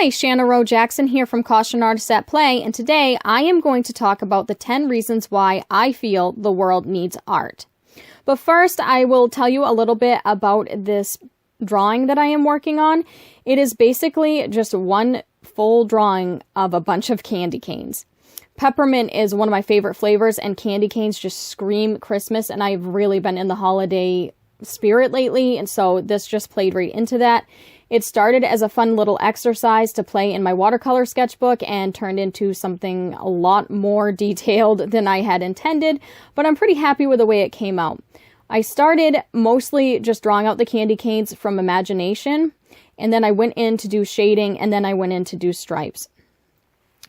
Hi, Shanna Rowe Jackson here from Caution Artists at Play, and today I am going to talk about the 10 reasons why I feel the world needs art. But first, I will tell you a little bit about this drawing that I am working on. It is basically just one full drawing of a bunch of candy canes. Peppermint is one of my favorite flavors, and candy canes just scream Christmas, and I've really been in the holiday spirit lately, and so this just played right into that. It started as a fun little exercise to play in my watercolor sketchbook and turned into something a lot more detailed than I had intended, but I'm pretty happy with the way it came out. I started mostly just drawing out the candy canes from imagination, and then I went in to do shading, and then I went in to do stripes.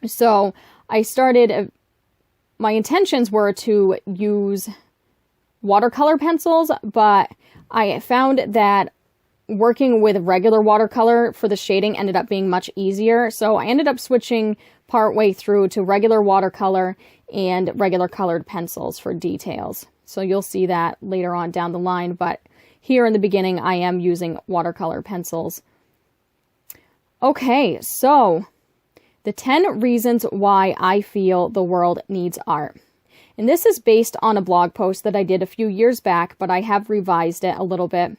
So I started, my intentions were to use watercolor pencils, but I found that working with regular watercolor for the shading ended up being much easier. So I ended up switching partway through to regular watercolor and regular colored pencils for details. So you'll see that later on down the line, but here in the beginning I am using watercolor pencils. Okay, so the 10 reasons why I feel the world needs art. And this is based on a blog post that I did a few years back, but I have revised it a little bit.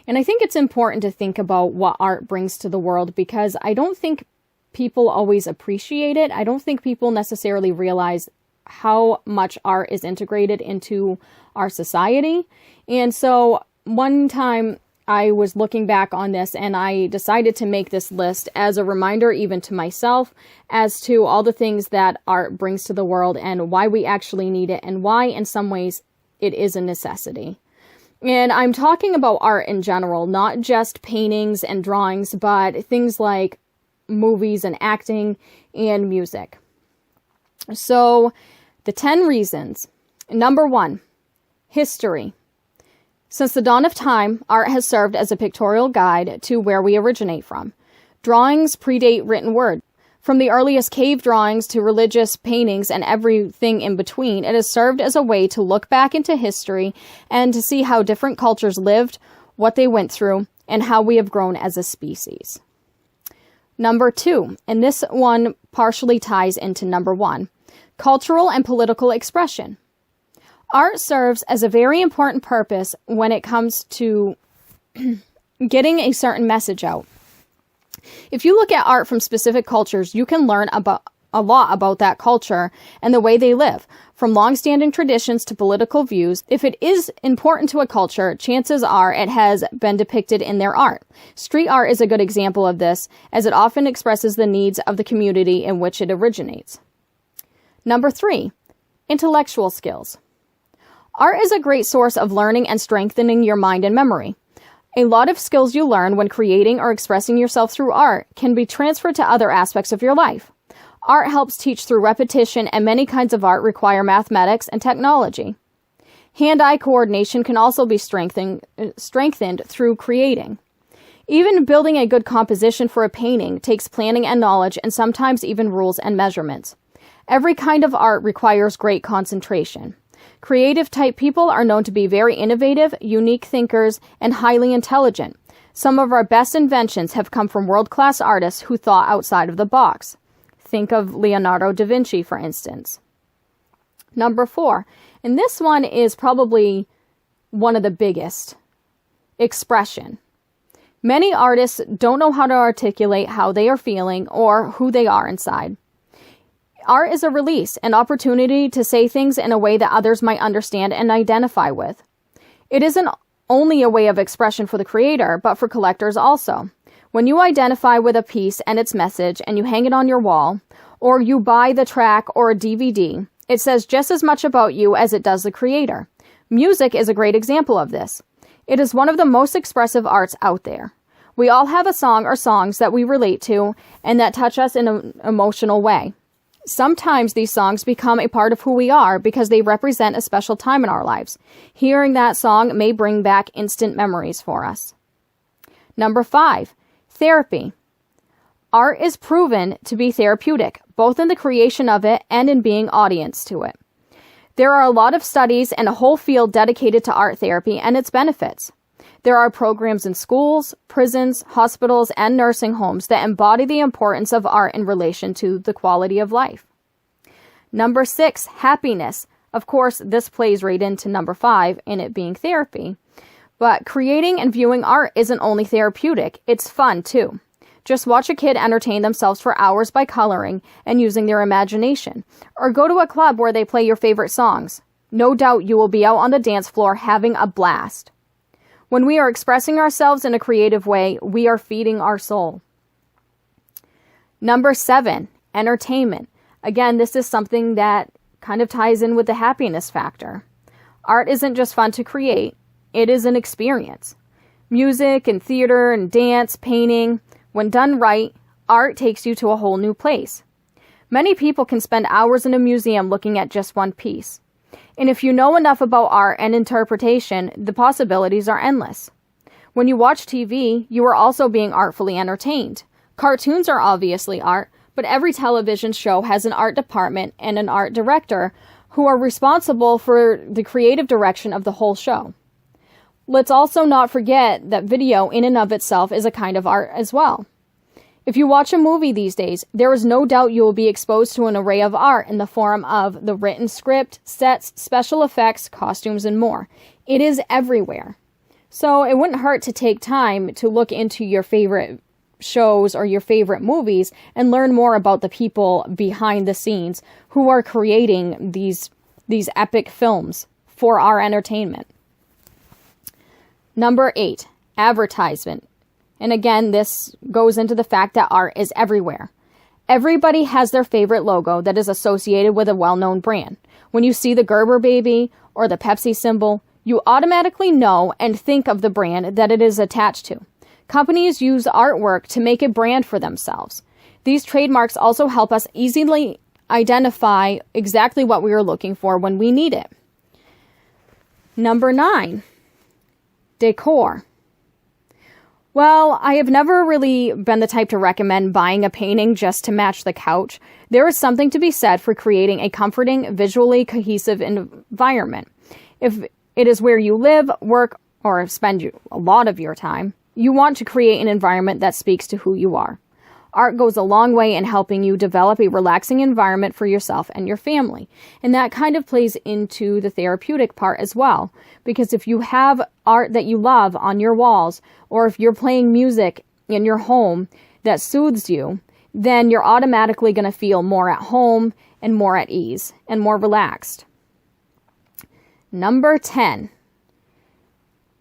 And I think it's important to think about what art brings to the world, because I don't think people always appreciate it. I don't think people necessarily realize how much art is integrated into our society. And so one time I was looking back on this and I decided to make this list as a reminder, even to myself, as to all the things that art brings to the world and why we actually need it, and why in some ways it is a necessity. And I'm talking about art in general, not just paintings and drawings, but things like movies and acting and music. So, the 10 reasons. Number 1, history. Since the dawn of time, art has served as a pictorial guide to where we originate from. Drawings predate written word. From the earliest cave drawings to religious paintings and everything in between, it has served as a way to look back into history and to see how different cultures lived, what they went through, and how we have grown as a species. Number 2, and this one partially ties into number 1, cultural and political expression. Art serves as a very important purpose when it comes to getting a certain message out. If you look at art from specific cultures, you can learn a lot about that culture and the way they live, from long-standing traditions to political views. If it is important to a culture, chances are it has been depicted in their art. Street art is a good example of this, as it often expresses the needs of the community in which it originates. Number 3, intellectual skills. Art is a great source of learning and strengthening your mind and memory. A lot of skills you learn when creating or expressing yourself through art can be transferred to other aspects of your life. Art helps teach through repetition, and many kinds of art require mathematics and technology. Hand-eye coordination can also be strengthened through creating. Even building a good composition for a painting takes planning and knowledge, and sometimes even rules and measurements. Every kind of art requires great concentration. Creative type people are known to be very innovative, unique thinkers, and highly intelligent. Some of our best inventions have come from world-class artists who thought outside of the box. Think of Leonardo da Vinci, for instance. Number 4, and this one is probably one of the biggest, expression. Many artists don't know how to articulate how they are feeling or who they are inside. Art is a release, an opportunity to say things in a way that others might understand and identify with. It isn't only a way of expression for the creator, but for collectors also. When you identify with a piece and its message and you hang it on your wall, or you buy the track or a DVD, it says just as much about you as it does the creator. Music is a great example of this. It is one of the most expressive arts out there. We all have a song or songs that we relate to and that touch us in an emotional way. Sometimes these songs become a part of who we are because they represent a special time in our lives. Hearing that song may bring back instant memories for us. Number 5, therapy. Art is proven to be therapeutic, both in the creation of it and in being audience to it. There are a lot of studies and a whole field dedicated to art therapy and its benefits. There are programs in schools, prisons, hospitals, and nursing homes that embody the importance of art in relation to the quality of life. Number 6, happiness. Of course, this plays right into number 5, in it being therapy. But creating and viewing art isn't only therapeutic, it's fun too. Just watch a kid entertain themselves for hours by coloring and using their imagination. Or go to a club where they play your favorite songs. No doubt you will be out on the dance floor having a blast. When we are expressing ourselves in a creative way, we are feeding our soul. Number 7, entertainment. Again, this is something that kind of ties in with the happiness factor. Art isn't just fun to create, it is an experience. Music and theater and dance, painting, when done right, art takes you to a whole new place. Many people can spend hours in a museum looking at just one piece. And if you know enough about art and interpretation, the possibilities are endless. When you watch TV, you are also being artfully entertained. Cartoons are obviously art, but every television show has an art department and an art director who are responsible for the creative direction of the whole show. Let's also not forget that video in and of itself is a kind of art as well. If you watch a movie these days, there is no doubt you will be exposed to an array of art in the form of the written script, sets, special effects, costumes, and more. It is everywhere. So it wouldn't hurt to take time to look into your favorite shows or your favorite movies and learn more about the people behind the scenes who are creating these epic films for our entertainment. Number 8, advertisement. And again, this goes into the fact that art is everywhere. Everybody has their favorite logo that is associated with a well-known brand. When you see the Gerber baby or the Pepsi symbol, you automatically know and think of the brand that it is attached to. Companies use artwork to make a brand for themselves. These trademarks also help us easily identify exactly what we are looking for when we need it. Number 9, decor. Well, I have never really been the type to recommend buying a painting just to match the couch. There is something to be said for creating a comforting, visually cohesive environment. If it is where you live, work, or spend a lot of your time, you want to create an environment that speaks to who you are. Art goes a long way in helping you develop a relaxing environment for yourself and your family. And that kind of plays into the therapeutic part as well. Because if you have art that you love on your walls, or if you're playing music in your home that soothes you, then you're automatically going to feel more at home and more at ease and more relaxed. Number 10,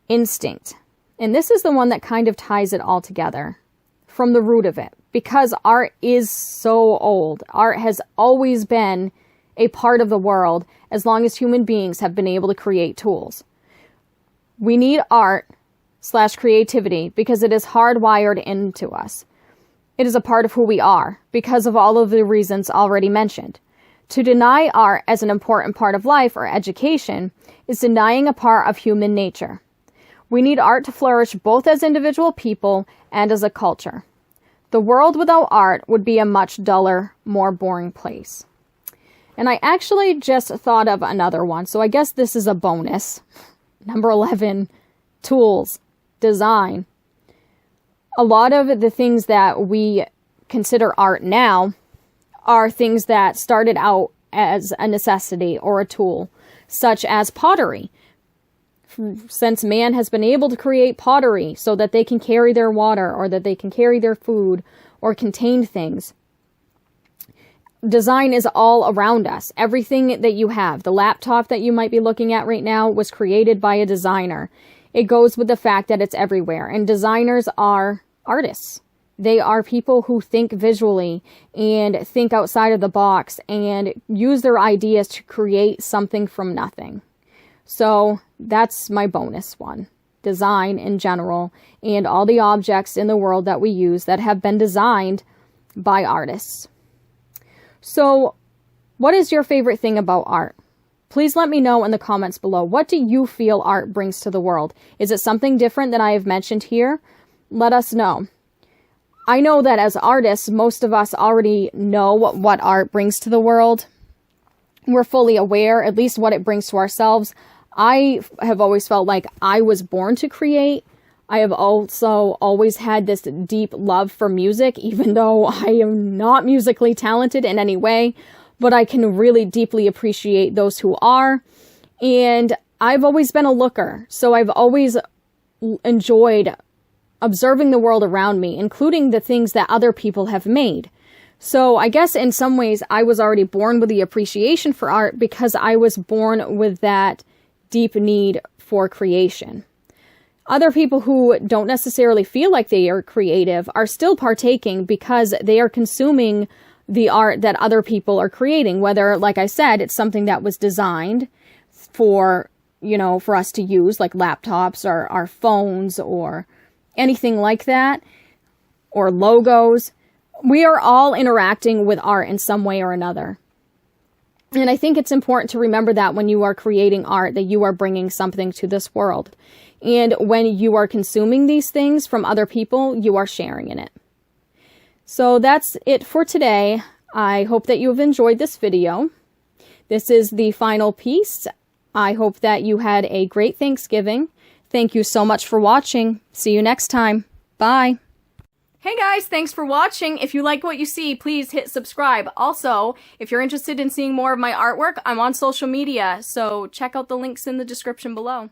instinct. And this is the one that kind of ties it all together from the root of it. Because art is so old. Art has always been a part of the world as long as human beings have been able to create tools. We need art/creativity because it is hardwired into us. It is a part of who we are because of all of the reasons already mentioned. To deny art as an important part of life or education is denying a part of human nature. We need art to flourish both as individual people and as a culture. The world without art would be a much duller, more boring place. And I actually just thought of another one, so I guess this is a bonus. Number 11, tools, design. A lot of the things that we consider art now are things that started out as a necessity or a tool, such as pottery. Since man has been able to create pottery so that they can carry their water or that they can carry their food or contain things. Design is all around us. Everything that you have, the laptop that you might be looking at right now was created by a designer. It goes with the fact that it's everywhere. And designers are artists. They are people who think visually and think outside of the box and use their ideas to create something from nothing. So that's my bonus one. Design in general and all the objects in the world that we use that have been designed by artists. So what is your favorite thing about art? Please let me know in the comments below. What do you feel art brings to the world? Is it something different than I have mentioned here? Let us know. I know that as artists, most of us already know what art brings to the world. We're fully aware, at least what it brings to ourselves. I have always felt like I was born to create. I have also always had this deep love for music, even though I am not musically talented in any way, but I can really deeply appreciate those who are. And I've always been a looker, so I've always enjoyed observing the world around me, including the things that other people have made. So I guess in some ways I was already born with the appreciation for art because I was born with that deep need for creation. Other people who don't necessarily feel like they are creative are still partaking because they are consuming the art that other people are creating, whether, like I said, it's something that was designed for, for us to use, like laptops or our phones or anything like that, or logos. We are all interacting with art in some way or another. And I think it's important to remember that when you are creating art, that you are bringing something to this world. And when you are consuming these things from other people, you are sharing in it. So that's it for today. I hope that you have enjoyed this video. This is the final piece. I hope that you had a great Thanksgiving. Thank you so much for watching. See you next time. Bye. Hey guys, thanks for watching. If you like what you see, please hit subscribe. Also, if you're interested in seeing more of my artwork, I'm on social media, so check out the links in the description below.